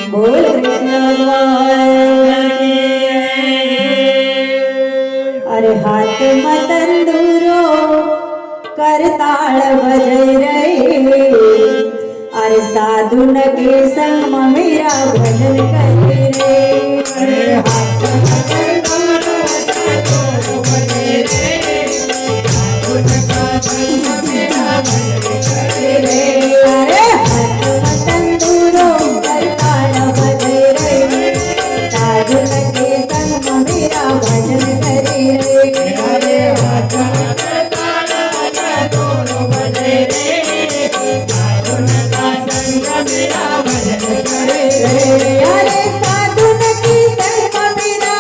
बोल कृष्ण भगवान की। अरे हाथ मतंदूरो करताल बजै रे, अरे साधुन के संग में मेरा भजन करे रे। अरे हाथ मतंदूरो बजै रे, साधुन का संग में मेरा भजन करे रे। अरे हाथ मतंदूरो करताल बजै रे, साधुन के संग में मेरा भजन करे रे। अरे हाथ अरे साधुन की संग मेरा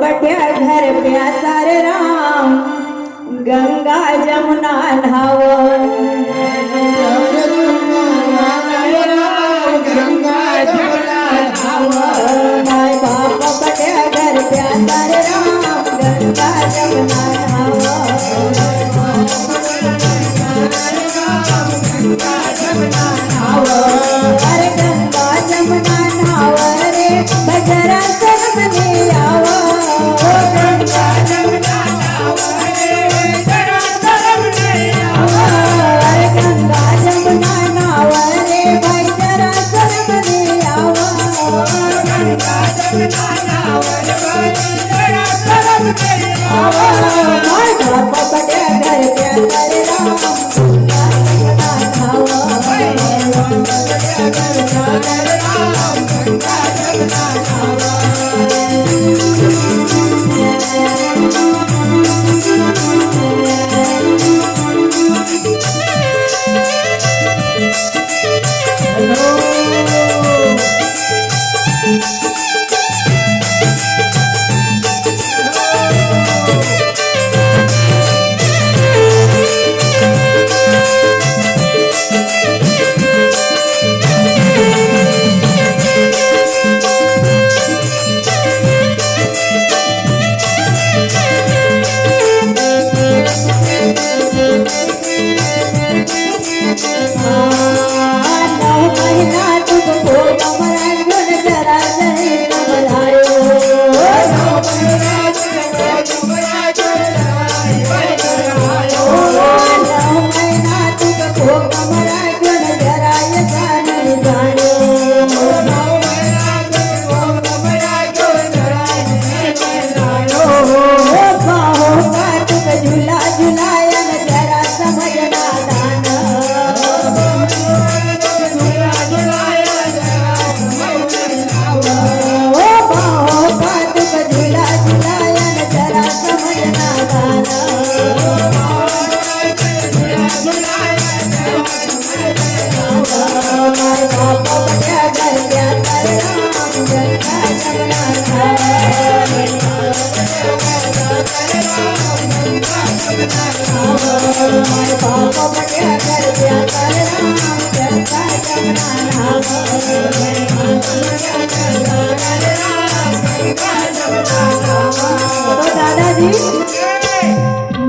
पट्या घर प्यासा रे राम गंगा जमुना नहाव माय बाप पट्या घर प्यासा रे राम गंगा जमुना नहाव अरे गंगा जमुना नहाव रे बजरा शर्म नहीं आव गंगा जमुना अरे गंगा जमुना नहाव रे बजरा शर्म नहीं आव माय बाप पट्या घर प्यासा रे राम गंगा जमुना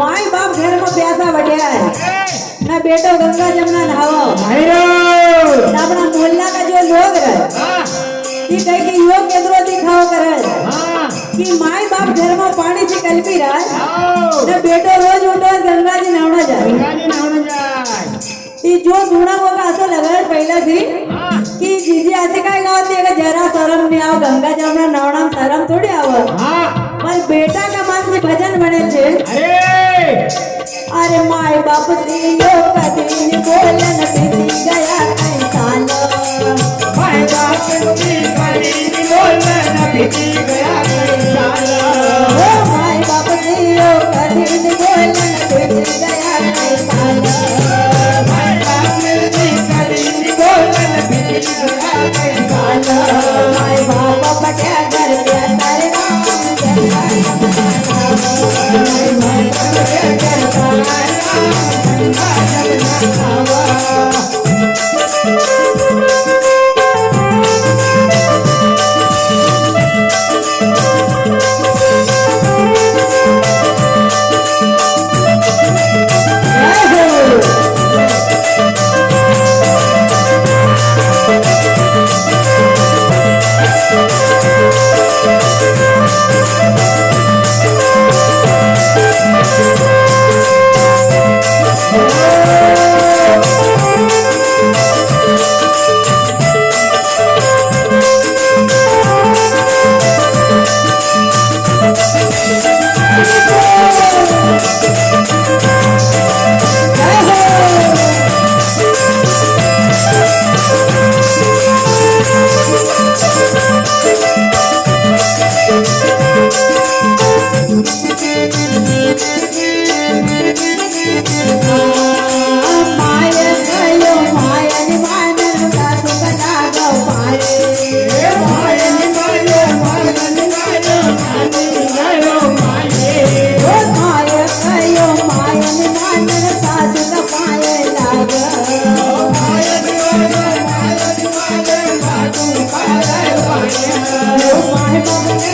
माय बाप घर में प्यासा बैठा है ना बेटो गंगा जमुना नहावा अपना मोहल्ला का जो लोग रहे ये कह के योग केंद्रो दिखाओ करे कि माय बाप घर में पानी से कल्पी रहा ना बेटो रोज उठो गंगा जी नहाना जाए ये जो सुना वो का असर लगा पहला से कि जीजी ऐसे काय गाव ते जरा शरम नहीं आओ गंगा जमुना नहाना शरम थोड़ी आओ पर बेटा का मन से भजन बने छे अरे माय बाप से यो कदी बोलन बीती गया कई साल माय बाप से कदी बोलन बीती गया कई साल ओ माय बाप से यो कदी बोलन बीती गया कई साल माय बाप से कदी बोलन बीती गया कई साल माय बाप पट्या घर प्यासा रे राम गंगा जमुना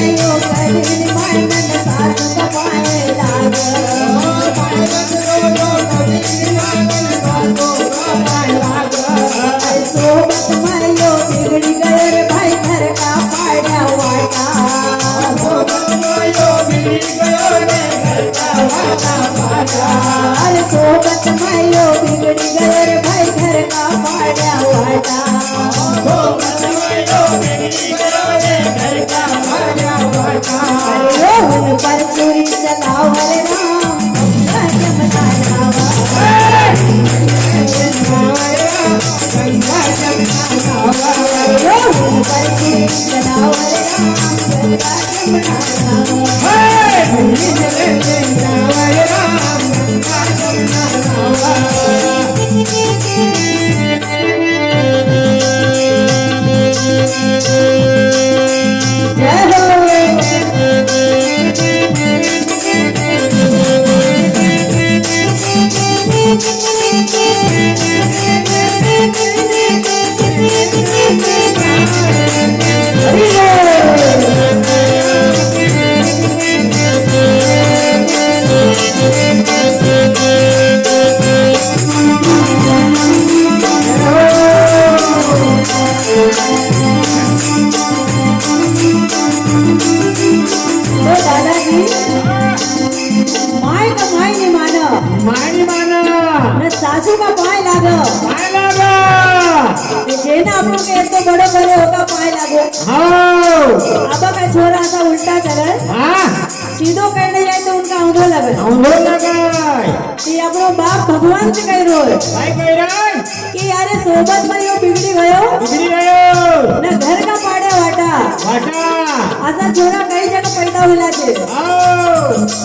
यो कधी मायनन सासू का पाय लाग सोबत मायो बिगड़ी गयो रे भाई घर का पाड्या वाटा अरे सोबत मायो बिगड़ी गयो रे भाई घर का पाड्या वाटा अरे रोहन पर चूरी चलाओ हरे राम जमना नावा रोहन पर चूरी चलाओ हरे राम जमना नावा सासू का पाय लागो जेना आपको के तो बड़ो करे होगा पाय लागो अब का छोरा ऐसा उल्टा करे सीधो कहने जाए तो उनका औंधो लगे कि अपनो बाप भगवान से कह रो कि यारे सोबत में यो बिगड़ी गयो ना घर का पाड़े वाटा ऐसा छोरा कई जगह पैदा होला छे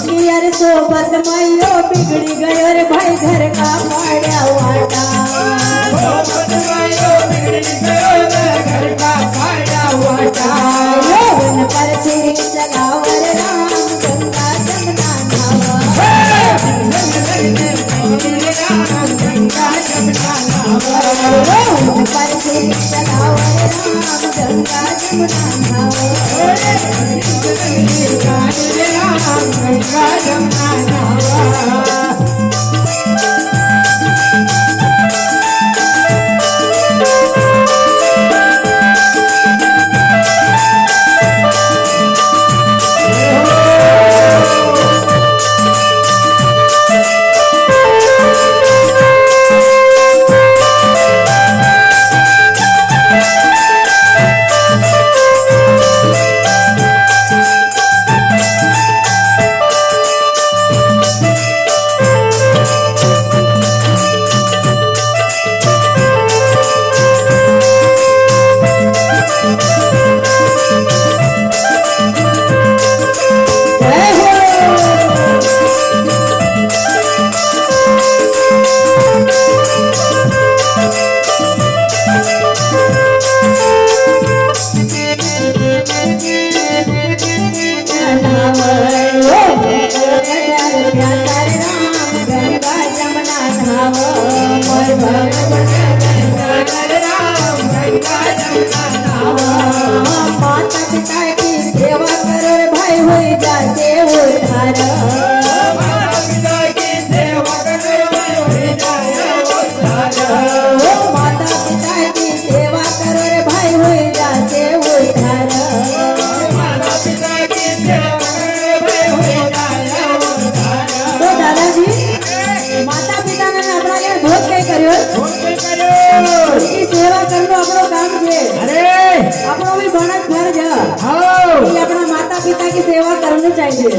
कि यारे सोबत में यो बिगड़ी गयो रे भाई घर का पाड्या वाटा रोहन पर चूरी चलाओ रे राम गंगा जमुना नावा रोहन पर चूरी चलाओ रे राम गंगा जमुना माता पिता की सेवा करो रे भाई होई जाते उद्धार माता पिता की सेवा करो रे भाई होई जाते उद्धार तो दादाजी माता पिता ने अपना लिए बहुत कई करियो उसकी सेवा करनो अपनो काम छे अपनो भी बनत फर्ज है कि अपना माता पिता की सेवा करनी चाहिए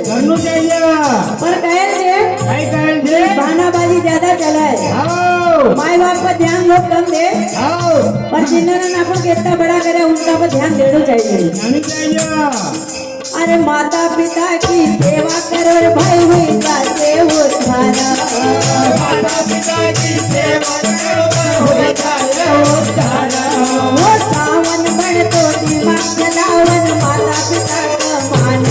पर कहल छे बहानाबाजी ज्यादा चलाए माई बाप पर ध्यान लोग कम दे पर जिन्होंने आपको कितना बड़ा करे उनका पर ध्यान देना चाहिए अरे माता पिता की सेवा करो रे भाई हुई जाते उद्धार माता पिता की सेवा करो होई जाते उद्धार वो सावन बन तो दिमाग चलावन माता पिता का मान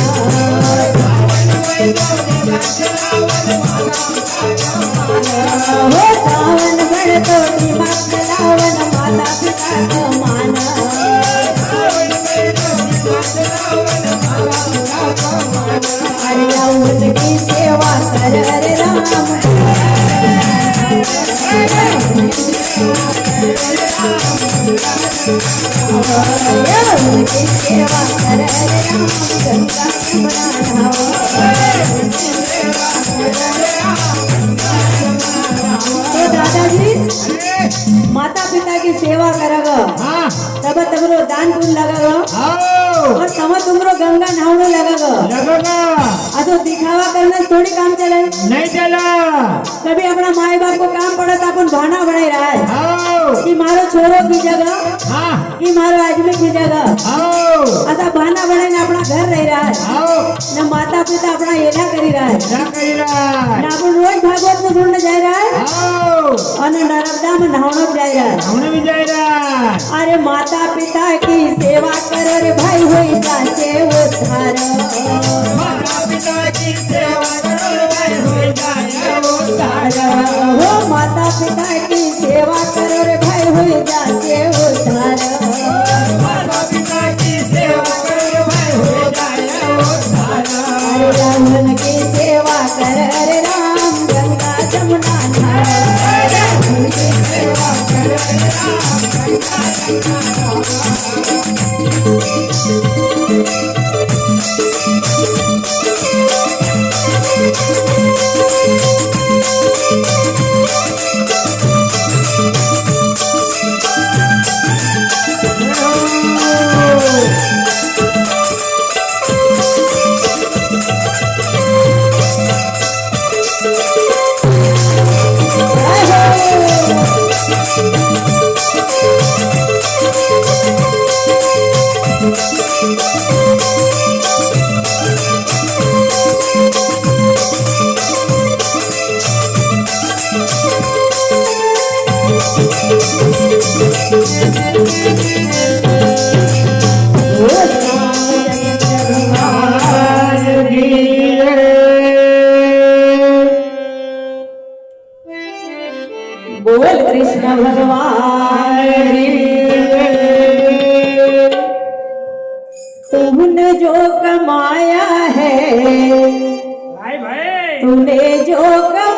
वो सावन बन तो दिमाग चलावन माता पिता का मान सेवा कर रे राम गंगा जमुना नहाओ तो दादाजी माता पिता की सेवा करगो हाँ तब तमरो दान पुण्य लगगो आओ और तब तुमरो गंगा नहावनो लगगो लगोगा आ तो दिखावा करने से थोड़ी काम चले नहीं चला कभी अपना माई बाप को काम पड़े तो अपन बहाना बनाई रहा है आओ कि मारो छोरो की जगह हाँ कि मारो आदमी की जगह आओ ऐसा बहाना बनाई अपना घर रह रहा है आओ न माता पिता अपना एला करी रहा है क्या कही रहा न अपन रोज भागवत में सुनने जा रहा है आओ और न नर्मदा में नहाने जा रहा है हमने भी जाए रहा अरे माता पिता की सेवा करो रे भाई होई जाचे उद्धार माता पिता की सेवा करो भाई हो जाए उद्धार हो माता पिता की सेवा करो रे भाई होई जाचे उद्धार माता पिता की सेवा करो भाई हो जाए उद्धार अरे रावण की सेवा कर रे राम गंगा जमुना नहाओ रावण की सेवा कर रे राम गंगा जमुना बोल कृष्ण भगवान तुमने जो कमाया है भाई भाई तूने जो कमाया